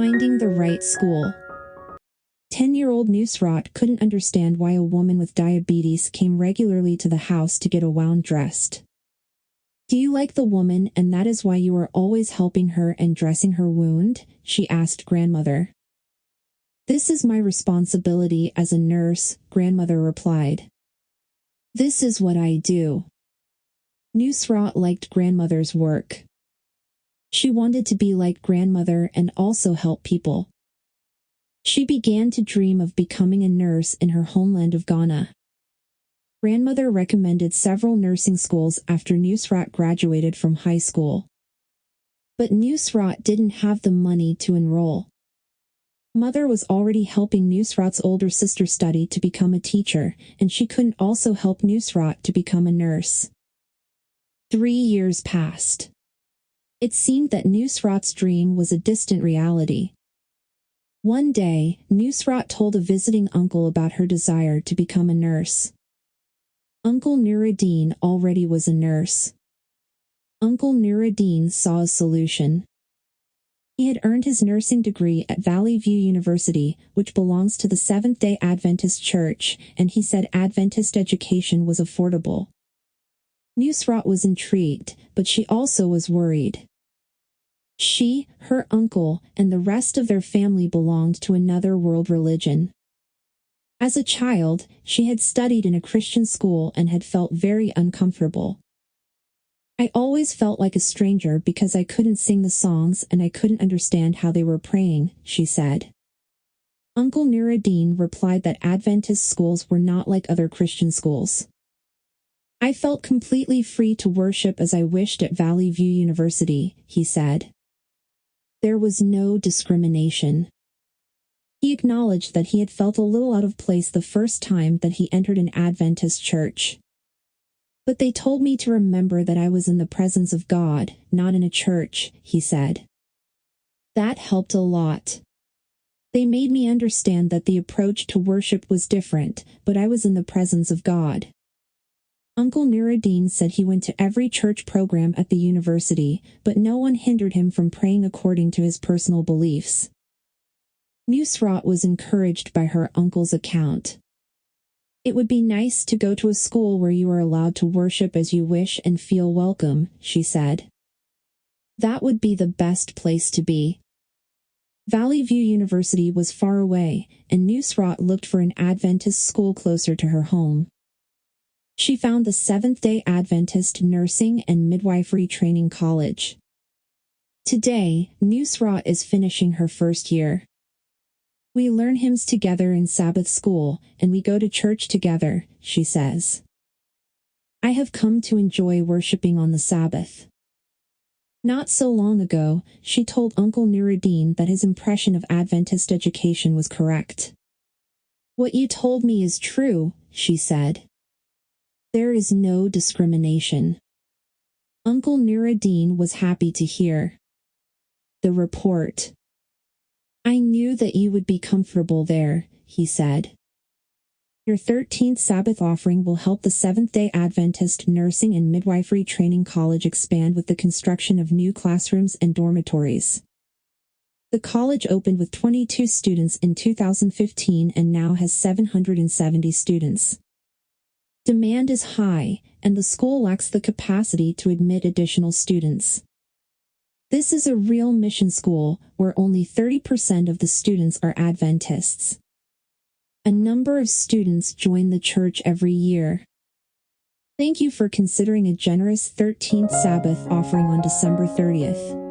Finding the right school. 10-year-old Nursat couldn't understand why a woman with diabetes came regularly to the house to get a wound dressed. "Do you like the woman and that is why you are always helping her and dressing her wound?" she asked grandmother. "This is my responsibility as a nurse," grandmother replied. "This is what I do." Nursat liked grandmother's work. She wanted to be like grandmother and also help people. She began to dream of becoming a nurse in her homeland of Ghana. Grandmother recommended several nursing schools after Nursat graduated from high school. But Nursat didn't have the money to enroll. Mother was already helping Nursat's older sister study to become a teacher, and she couldn't also help Nursat to become a nurse. 3 years passed. It seemed that Nursat's dream was a distant reality. One day, Nursat told a visiting uncle about her desire to become a nurse. Uncle Nuruddin already was a nurse. Uncle Nuruddin saw a solution. He had earned his nursing degree at Valley View University, which belongs to the Seventhday Adventist Church, and he said Adventist education was affordable. Nursat was intrigued, but she also was worried. She, her uncle, and the rest of their family belonged to another world religion. As a child, she had studied in a Christian school and had felt very uncomfortable. "I always felt like a stranger because I couldn't sing the songs and I couldn't understand how they were praying," she said. Uncle Nuruddin replied that Adventist schools were not like other Christian schools. "I felt completely free to worship as I wished at Valley View University," he said. There was no discrimination. He acknowledged that he had felt a little out of place the first time that he entered an Adventist church. "But they told me to remember that I was in the presence of God, not in a church," he said. That helped a lot. "They made me understand that the approach to worship was different, but I was in the presence of God." Uncle Nuruddin said he went to every church program at the university, but no one hindered him from praying according to his personal beliefs. Nursat was encouraged by her uncle's account. "It would be nice to go to a school where you are allowed to worship as you wish and feel welcome," she said. "That would be the best place to be." Valley View University was far away, and Nursat looked for an Adventist school closer to her home. She found the Seventhday Adventist Nursing and Midwifery Training College. Today, Nursat is finishing her first year. "We learn hymns together in Sabbath school, and we go to church together," she says. "I have come to enjoy worshiping on the Sabbath." Not so long ago, she told Uncle Nuruddin that his impression of Adventist education was correct. "What you told me is true," she said. "There is no discrimination." Uncle Nuruddin was happy to hear. The report. "I knew that you would be comfortable there," he said. "Your 13th Sabbath offering will help the Seventh-day Adventist Nursing and Midwifery Training College expand with the construction of new classrooms and dormitories." The college opened with 22 students in 2015 and now has 770 students. Demand is high, and the school lacks the capacity to admit additional students. This is a real mission school where only 30% of the students are Adventists. A number of students join the church every year. Thank you for considering a generous 13th Sabbath offering on December 30th.